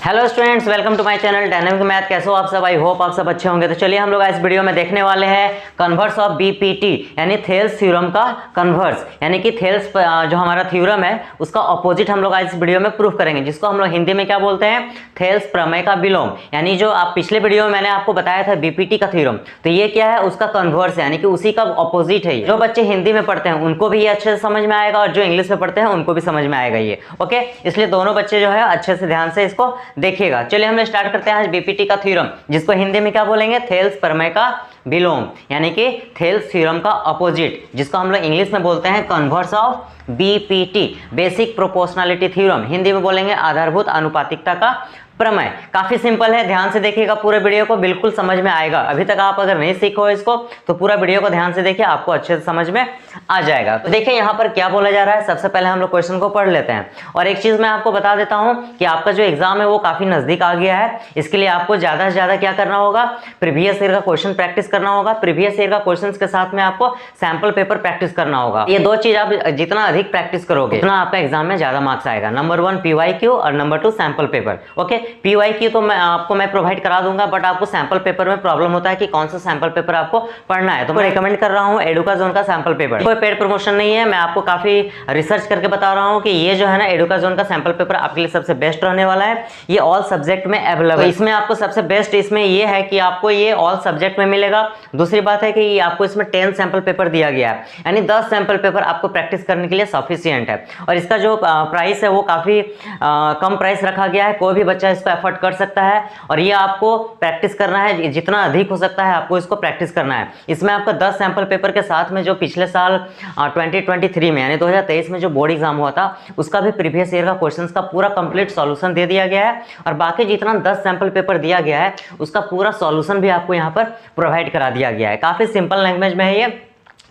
Hello students, welcome to my channel dynamic math. कैसे हो आप सब? आई होप आप सब अच्छे होंगे। तो चलिए हम लोग इस वीडियो में देखने वाले हैं कन्वर्स ऑफ बीपीटी यानी थेल्स थ्योरम का कन्वर्स, यानी कि थेल्स जो हमारा थ्योरम है उसका ऑपोजिट हम लोग आज इस वीडियो में प्रूफ करेंगे, जिसको हम लोग हिंदी में क्या बोलते हैं? थेल्स प्रमेय का विलोम। यानी जो आप पिछले वीडियो में मैंने आपको बताया था बीपीटी का थ्योरम, तो ये क्या है? उसका कन्वर्स है, यानी कि उसी का ऑपोजिट है। जो बच्चे हिंदी में पढ़ते हैं उनको भी ये अच्छे से समझ में आएगा और जो इंग्लिश में पढ़ते हैं उनको भी समझ में आएगा ये। ओके, इसलिए दोनों बच्चे जो है अच्छे से ध्यान से इसको देखिएगा। चलिए हम स्टार्ट करते हैं आज बीपीटी का थ्योरम, जिसको हिंदी में क्या बोलेंगे? थेल्स प्रमेय का विलोम, यानी कि थेल्स थ्योरम का अपोजिट, जिसको हम लोग इंग्लिश में बोलते हैं converse of BPT, basic proportionality theorem. Hindi में बोलेंगे आधारभूत आनुपातिकता का प्रमेय। काफी सिंपल है, ध्यान से देखिएगा पूरे वीडियो को, बिल्कुल समझ में आएगा। अभी तक आप अगर नहीं सीखो इसको तो पूरा वीडियो को ध्यान से देखिए, आपको अच्छे से समझ में आ जाएगा। तो देखिए यहाँ पर क्या बोला जा रहा है। सबसे पहले हम लोग क्वेश्चन को पढ़ लेते हैं। और एक चीज मैं आपको बता देता हूँ कि आपका जो एग्जाम है वो काफी नजदीक आ गया है। इसके लिए आपको ज्यादा से ज्यादा क्या करना होगा? प्रीवियस ईयर का क्वेश्चन प्रैक्टिस करना होगा। प्रीवियस ईयर का क्वेश्चन के साथ में आपको सैंपल पेपर प्रैक्टिस करना होगा। ये दो चीज आप जितना अधिक प्रैक्टिस करोगे उतना आपका एग्जाम में ज्यादा मार्क्स आएगा। नंबर 1 पीवाईक्यू और number 2 sample paper. Okay, PYQ तो मैं प्रोवाइड करा दूंगा, बट आपको सैंपल पेपर में प्रॉब्लम होता है कि कौन सा सैंपल पेपर आपको पढ़ना है, तो मैं रिकमेंड कर रहा हूं एडुकाज़ोन का सैंपल पेपर। कोई पेड प्रमोशन नहीं है, मैं आपको काफी रिसर्च करके बता रहा हूं कि ये जो है ना एडुकाज़ोन का सैंपल पेपर आपके लिए सबसे बेस्ट रहने वाला है। ये ऑल सब्जेक्ट में अवेलेबल है। इसमें आपको सबसे बेस्ट इसमें ये है कि आपको ये ऑल सब्जेक्ट में मिलेगा। दूसरी बात है कि आपको इसमें 10 सैंपल पेपर दिया गया है, यानी 10 सैंपल पेपर आपको प्रैक्टिस करने के लिए सफिशियंट है। और इसका जो प्राइस है वो काफी कम प्राइस रखा गया है, कोई भी बच्चा इसको एफोर्ड कर सकता है। और ये आपको प्रैक्टिस करना है, जितना अधिक हो सकता है आपको इसको प्रैक्टिस करना है। इसमें आपका 10 सैंपल पेपर के साथ में जो पिछले साल 2023 में यानी 2023 में जो बोर्ड एग्जाम हुआ था उसका भी प्रीवियस ईयर का क्वेश्चंस का पूरा कंप्लीट सॉल्यूशन दे दिया गया है। और बाकी जितना 10 सैंपल पेपर दिया गया है उसका पूरा सॉल्यूशन भी आपको यहाँ पर प्रोवाइड करा दिया गया है। काफी सिंपल लैंग्वेज में है ये,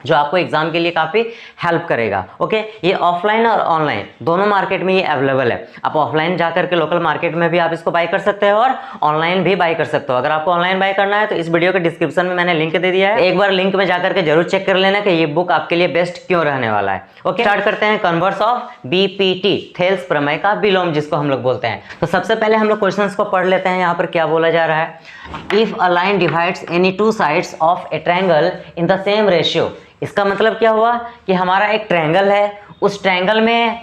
जो आपको एग्जाम के लिए काफी हेल्प करेगा। ओके, ये ऑफलाइन और ऑनलाइन दोनों मार्केट में ये अवेलेबल है। आप ऑफलाइन जाकर के लोकल मार्केट में भी आप इसको बाय कर सकते हो और ऑनलाइन भी बाय कर सकते हो। अगर आपको ऑनलाइन बाय करना है तो इस वीडियो के डिस्क्रिप्शन में मैंने लिंक दे दिया है, एक बार लिंक में जाकर के जरूर चेक कर लेना कि ये बुक आपके लिए बेस्ट क्यों रहने वाला है। ओके, स्टार्ट करते हैं कन्वर्स ऑफ बीपीटी, थेल्स प्रमेय का विलोम, जिसको हम लोग बोलते हैं। तो सबसे पहले हम लोग क्वेश्चन को पढ़ लेते हैं। यहाँ पर क्या बोला जा रहा है? If a line divides any two sides of A triangle in the same ratio. इसका मतलब क्या हुआ कि हमारा एक ट्रायंगल है, उस ट्रायंगल में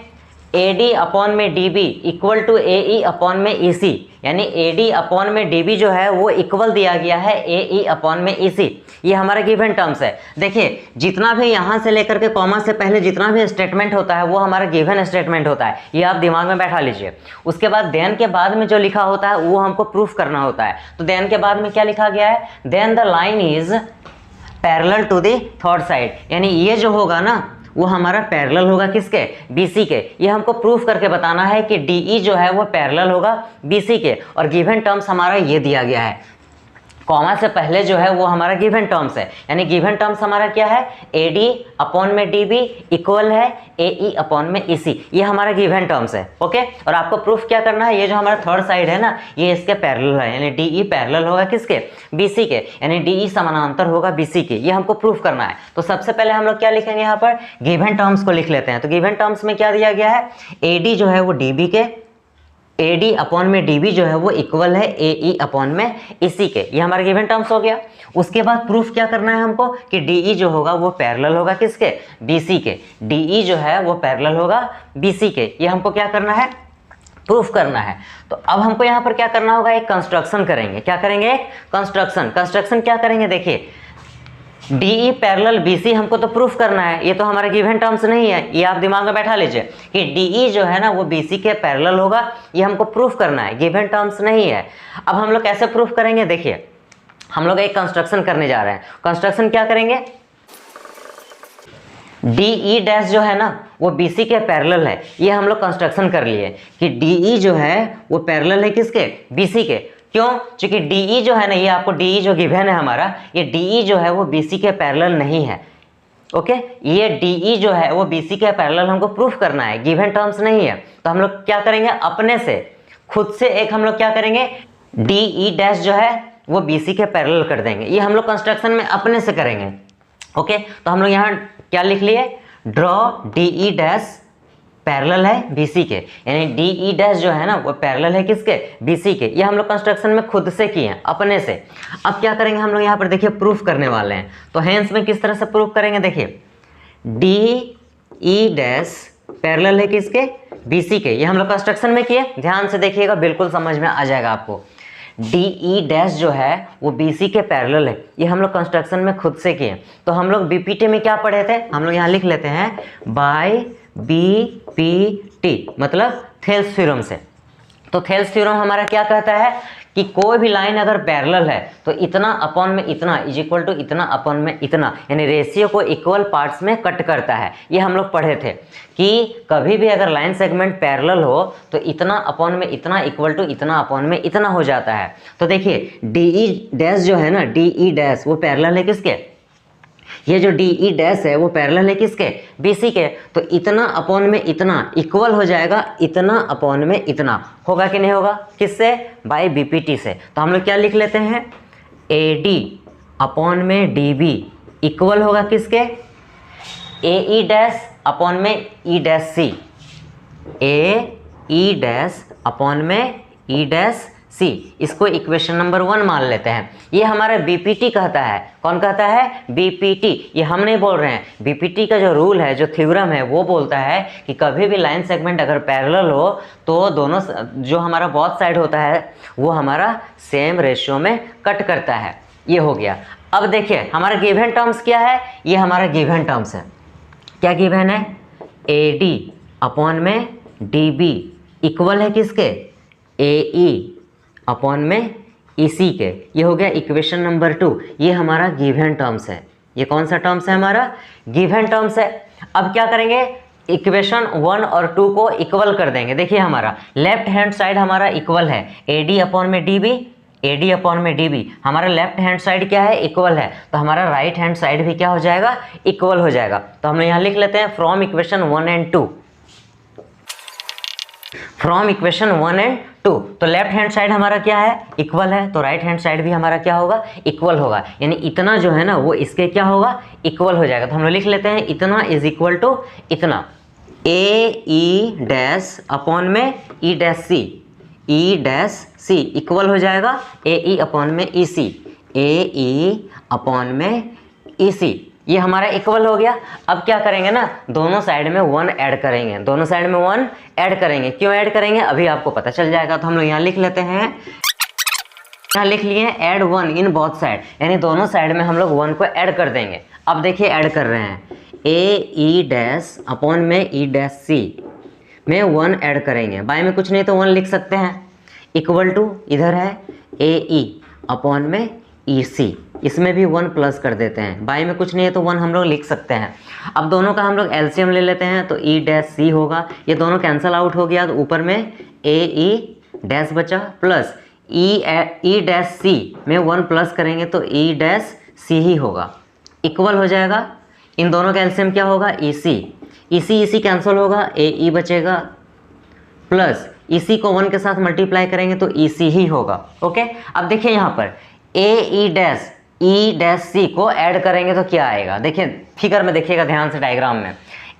AD अपॉन में DB equal to AE upon में EC, यानी AD अपॉन में DB जो है वो इक्वल दिया गया है AE अपॉन में EC। ये हमारा गिवन टर्म्स है। देखिए, जितना भी यहाँ से लेकर के कॉमा से पहले जितना भी स्टेटमेंट होता है वो हमारा गिवन स्टेटमेंट होता है। ये आप दिमाग में बैठा लीजिए। उसके बाद देन के बाद में जो लिखा होता है वो हमको प्रूफ करना होता है। तो देन के बाद में क्या लिखा गया है? Then the line is parallel to the third side, यानी ये जो होगा ना वो हमारा पैरेलल होगा किसके? BC के। ये हमको प्रूफ करके बताना है कि DE जो है वो पैरेलल होगा BC के। और गिवन टर्म्स हमारा ये दिया गया है, कॉमा से पहले जो है वो हमारा गिवन टर्म्स है। यानी गिवन टर्म्स हमारा क्या है? AD अपॉन में DB इक्वल है AE अपॉन में EC। ये हमारा गिवन टर्म्स है। ओके, और आपको प्रूफ क्या करना है? ये जो हमारा थर्ड साइड है ना ये इसके पैरेलल है, यानी DE पैरेलल होगा किसके? BC के, यानी DE समानांतर होगा BC के। ये हमको प्रूफ करना है। तो सबसे पहले हम लोग क्या लिखेंगे? यहाँ पर गिवन टर्म्स को लिख लेते हैं। तो गिवन टर्म्स में क्या दिया गया है? AD जो है वो DB के, AD अपॉन में DB जो है वो इक्वल है AE अपॉन में EC के। ये हमारा गिवन टर्म्स हो गया। उसके बाद प्रूफ क्या करना है हमको कि DE जो होगा वो पैरेलल होगा किसके? BC के। DE जो है वो पैरेलल होगा BC के। ये हमको क्या करना है? प्रूफ करना है। तो अब हमको यहाँ पर क्या करना होगा? एक कंस्ट्रक्शन करेंगे। क्या करेंगे? एक कंस्ट्रक्शन क्या करेंगे? देखिए, DE पैरेलल BC हमको तो प्रूफ करना है। ये तो हमारा गिवन टर्म्स नहीं है, ये आप दिमाग में बैठा लीजिए कि DE जो है ना वो BC के पैरेलल होगा। ये हमको प्रूफ करना है, गिवन टर्म्स नहीं है। अब हम लोग कैसे प्रूफ करेंगे? देखिए, हम लोग एक कंस्ट्रक्शन करने जा रहे हैं। कंस्ट्रक्शन क्या करेंगे? DE डैश जो है ना वो BC के पैरेलल है। ये हम लोग कंस्ट्रक्शन कर लिए कि DE जो है वो पैरेलल है किसके? BC के। क्यों? क्योंकि DE जो है ना, ये आपको DE जो गिवन है हमारा, ये DE जो है वो BC के पैरेलल नहीं है। ओके, ये DE जो है वो BC के पैरेलल हमको प्रूफ करना है, गिवन टर्म्स नहीं है। तो हम लोग क्या करेंगे? अपने से खुद से एक हम लोग क्या करेंगे? DE डैश जो है वो BC के पैरेलल कर देंगे। ये हम लोग कंस्ट्रक्शन में अपने से करेंगे। ओके, तो हम लोग यहाँ क्या लिख लिए? ड्रॉ DE डैश पैरेलल है बीसी के, यानी डी ई डैश जो है ना वो पैरेलल है किसके, बीसी के। ये हम लोग कंस्ट्रक्शन में खुद से किए हैं, अपने से। अब क्या करेंगे हम लोग यहाँ पर देखिए प्रूफ करने वाले हैं। तो हेंस में किस तरह से प्रूफ करेंगे, देखिए डी ई डैश पैरेलल है किसके, बीसी के। ये हम लोग कंस्ट्रक्शन में किए, ध्यान से देखिएगा बिल्कुल समझ में आ जाएगा आपको। डी ई डैश जो है वो बीसी के पैरेलल है, ये हम लोग कंस्ट्रक्शन में खुद से किए। तो हम लोग बीपीटी में क्या पढ़े थे, हम लोग यहाँ लिख लेते हैं बाय बीपीटी, मतलब थेल्स थ्योरम से। तो थेल्स थ्योरम हमारा क्या कहता है कि कोई भी लाइन अगर पैरेलल है तो इतना अपॉन में इतना इज इक्वल टू इतना अपॉन में इतना, यानी रेशियो को इक्वल पार्ट्स में कट करता है। ये हम लोग पढ़े थे कि कभी भी अगर लाइन सेगमेंट पैरेलल हो तो इतना अपॉन में इतना इक्वल टू इतना अपॉन में इतना हो जाता है। तो देखिए डी ई डैश जो है ना, डी ई डैश वो पैरेलल है किसके, ये जो डी ई डैश है वो पैरेलल है किसके, बीसी के। तो इतना अपॉन में इतना इक्वल हो जाएगा इतना अपॉन में इतना, होगा कि नहीं होगा, किससे, बाय बीपीटी से। तो हम लोग क्या लिख लेते हैं, ए डी अपॉन में डी बी इक्वल होगा किसके, ए ई डैश अपॉन में ई डैश सी, ए ई डैश अपॉन में ई डैश सी। इसको इक्वेशन नंबर 1 मान लेते हैं। ये हमारा बीपीटी कहता है, कौन कहता है, बीपीटी। ये हम नहीं बोल रहे हैं, बीपीटी का जो रूल है, जो थ्योरम है वो बोलता है कि कभी भी लाइन सेगमेंट अगर पैरेलल हो तो दोनों जो हमारा बोथ साइड होता है वो हमारा सेम रेशियो में कट करता है। ये हो गया। अब देखिए हमारा गिवन टर्म्स क्या है, ये हमारा गिवन टर्म्स है। क्या गिवन है, ए डी अपॉन में डी बी इक्वल है किसके, ए ई अपॉन में इसी के। ये हो गया इक्वेशन नंबर 2। ये हमारा गिवन टर्म्स है। ये कौन सा टर्म्स है, हमारा गिवन टर्म्स है। अब क्या करेंगे, इक्वेशन 1 और 2 को इक्वल कर देंगे। देखिए हमारा लेफ्ट हैंड साइड हमारा इक्वल है, ए डी अपॉन में D B, A D upon में डी बी। हमारा लेफ्ट हैंड साइड क्या है, इक्वल है। तो हमारा राइट हैंड साइड भी क्या हो जाएगा, इक्वल हो जाएगा। तो हम यहाँ लिख लेते हैं from equation 1 and 2, from equation 1 and 2। तो लेफ्ट हैंड साइड हमारा क्या है, इक्वल है, तो राइट हैंड साइड भी हमारा क्या होगा, इक्वल होगा। यानी इतना जो है ना वो इसके क्या होगा, इक्वल हो जाएगा। तो हम लोग लिख लेते हैं इतना इज इक्वल टू इतना, ए ई डैश अपॉन में ई डैश सी, ई डैश सी इक्वल हो जाएगा ए ई अपॉन में ई सी, ए ई अपॉन में ई सी। ये हमारा इक्वल हो गया। अब क्या करेंगे ना, दोनों साइड में 1 ऐड करेंगे, दोनों साइड में 1 ऐड करेंगे। क्यों ऐड करेंगे अभी आपको पता चल जाएगा। तो हम लोग यहाँ लिख लेते हैं, यहाँ लिख लिए ऐड 1 इन बोथ साइड, यानी दोनों साइड में हम लोग 1 को ऐड कर देंगे। अब देखिए ऐड कर रहे हैं, ए ई डैश अपॉन में ई डैश सी में 1 ऐड करेंगे। बाय में कुछ नहीं तो 1 लिख सकते हैं, इक्वल टू इधर है ए ई अपॉन में ई सी, इसमें भी 1 प्लस कर देते हैं। बाय में कुछ नहीं है तो 1 हम लोग लिख सकते हैं। अब दोनों का हम लोग एलसीएम ले लेते हैं, तो ई डैश सी होगा, ये दोनों कैंसल आउट हो गया। तो ऊपर में ए ई डैश बचा प्लस ई डैश सी में 1 प्लस करेंगे तो ई डैश सी ही होगा, इक्वल हो जाएगा। इन दोनों का एलसीएम क्या होगा, ई सी, इसी कैंसिल होगा, ए ई बचेगा प्लस इसी को 1 के साथ मल्टीप्लाई करेंगे तो ई सी ही होगा। ओके, अब देखिए यहाँ पर ए ई डैश सी को ऐड करेंगे तो क्या आएगा, देखिए फिगर में देखिएगा ध्यान से डायग्राम में,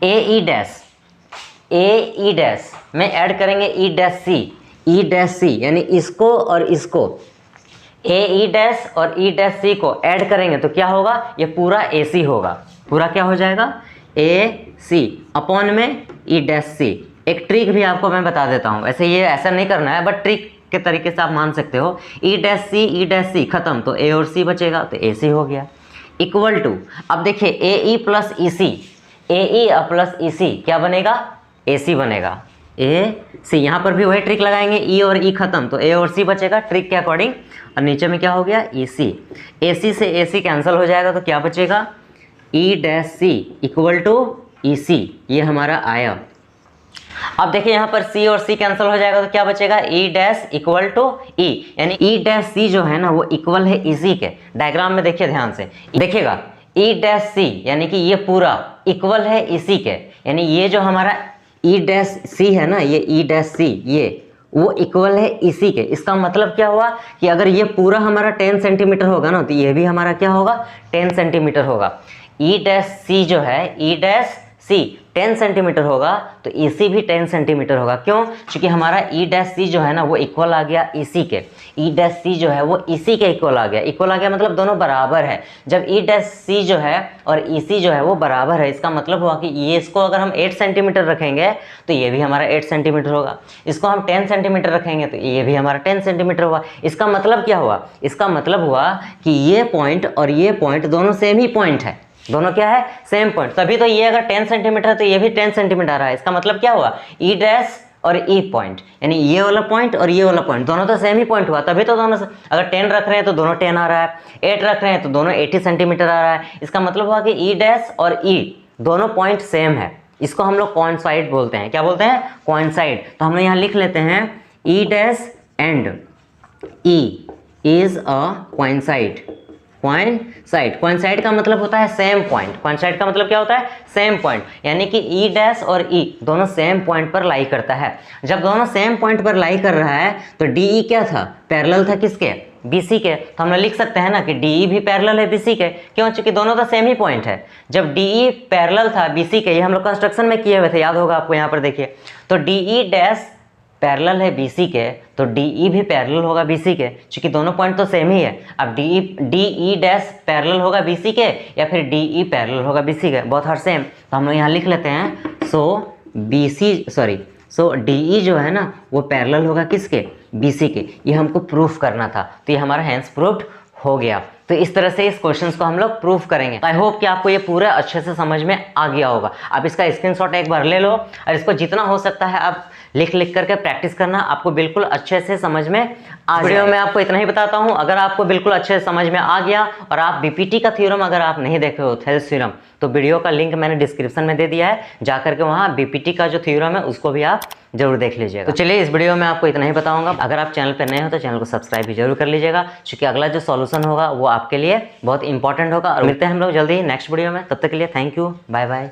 ए ई डैश में ऐड करेंगे ई डैश सी, यानी इसको और इसको ए ई डैश और ई डैश सी को ऐड करेंगे तो क्या होगा, ये पूरा ए सी होगा, पूरा क्या हो जाएगा, ए सी अपॉन में ई डैश सी। एक ट्रिक भी आपको मैं बता देता हूँ, ऐसे ये ऐसा नहीं करना है बट ट्रिक के तरीके से आप मान सकते हो। ई डैश सी खत्म तो ए और सी बचेगा, तो ए सी हो गया, इक्वल टू। अब देखिए ए ई प्लस ई सी, ए ई प्लस ई सी क्या बनेगा, ए सी बनेगा, ए सी। यहाँ पर भी वही ट्रिक लगाएंगे, ई और ई खत्म तो ए और सी बचेगा ट्रिक के अकॉर्डिंग। और नीचे में क्या हो गया, ई सी, ए सी से ए सी कैंसिल हो जाएगा तो क्या बचेगा, E dash C equal to E C, ये हमारा आया। अब देखिए यहाँ पर C और C कैंसिल हो जाएगा तो क्या बचेगा, E dash equal to E, यानी E डैश C जो है ना वो इक्वल है इसी के। डायग्राम में देखिए ध्यान से देखिएगा, E डैश C यानी कि ये पूरा इक्वल है इसी के, यानी ये जो हमारा E डैश C है ना, ये E डैश C ये वो इक्वल है इसी के। इसका मतलब क्या हुआ कि अगर ये पूरा हमारा 10 सेंटीमीटर होगा ना तो ये भी हमारा क्या होगा, 10 सेंटीमीटर होगा। E डैश C जो है, E डैश C 10 सेंटीमीटर होगा तो EC भी 10 सेंटीमीटर होगा। क्यों? क्योंकि हमारा E' C जो है ना वो इक्वल आ गया EC के, E' C जो है वो EC के इक्वल आ गया। इक्वल आ गया मतलब दोनों बराबर है। जब E' C जो है और EC जो है वो बराबर है, इसका मतलब हुआ कि ये इसको अगर हम 8 सेंटीमीटर रखेंगे तो ये भी हमारा 8 सेंटीमीटर होगा। इसको हम 10 सेंटीमीटर रखेंगे तो ये भी हमारा 10 सेंटीमीटर होगा। इसका मतलब क्या हुआ? इसका मतलब हुआ कि ये पॉइंट और ये पॉइंट दोनों सेम ही पॉइंट है। दोनों क्या है? Same point. तभी तो ये अगर 10 सेंटीमीटर है तो ये भी 10 सेंटीमीटर आ रहा है। इसका मतलब क्या हुआ? E' और E पॉइंट, यानी ये वाला पॉइंट और ये वाला पॉइंट दोनों तो सेम ही पॉइंट हुआ। तभी तो दोनों से, अगर 10 रख रहे हैं तो दोनों 10 आ रहा है, 8 रख रहे हैं तो दोनों 80 सेंटीमीटर आ रहा है। इसका मतलब हुआ कि E' और E दोनों पॉइंट सेम है। इसको हम लोग कोइंसाइड बोलते हैं। क्या बोलते हैं? कोइंसाइड। तो हम लोग यहाँ लिख लेते हैं E' and E is a coincide. Coincide का मतलब होता है सेम पॉइंट। कोइंसाइड का मतलब क्या होता है? सेम पॉइंट, यानी कि E' और E दोनों सेम पॉइंट पर लाई करता है। जब दोनों सेम पॉइंट पर लाई कर रहा है तो DE क्या था? पैरेलल था किसके? BC के। तो हम लोग लिख सकते हैं ना कि DE भी पैरेलल है BC के। क्यों? क्योंकि दोनों तो सेम ही पॉइंट है। जब DE पैरेलल था BC के, ये हम लोग कंस्ट्रक्शन में किए हुए थे, याद होगा आपको। यहाँ पर देखिए, तो DE' पैरेलल है BC के तो DE भी पैरेलल होगा BC के, क्योंकि दोनों पॉइंट तो सेम ही है। अब DE' पैरेलल होगा BC के या फिर DE पैरेलल होगा BC के, बोथ आर सेम। तो हम लोग यहाँ लिख लेते हैं सो DE जो है ना वो पैरेलल होगा किसके? BC के। ये हमको प्रूफ करना था, तो ये हमारा हैंस प्रूफ्ड हो गया। तो इस तरह से इस क्वेश्चंस को हम लोग प्रूफ करेंगे। आई होप कि आपको ये पूरा अच्छे से समझ में आ गया होगा। आप इसका स्क्रीनशॉट एक बार ले लो और इसको जितना हो सकता है आप लिख करके प्रैक्टिस करना, आपको बिल्कुल अच्छे से समझ में आ वीडियो में आपको इतना ही बताता हूँ। अगर आपको बिल्कुल अच्छे से समझ में आ गया और आप BPT का थ्योरम अगर आप नहीं देखे हो, थेल्स थ्योरम, तो वीडियो का लिंक मैंने डिस्क्रिप्शन में दे दिया है, जाकर के वहाँ BPT का जो थ्योरम है उसको भी आप जरूर देख लीजिएगा। तो चलिए इस वीडियो में आपको इतना ही बताऊंगा। अगर आप चैनल पर नए हो तो चैनल को सब्सक्राइब भी जरूर कर लीजिएगा, क्योंकि अगला जो सॉल्यूशन होगा वो आपके लिए बहुत इंपॉर्टेंट होगा। और मिलते हैं हम लोग जल्दी नेक्स्ट वीडियो में। तब तक के लिए थैंक यू, बाय बाय।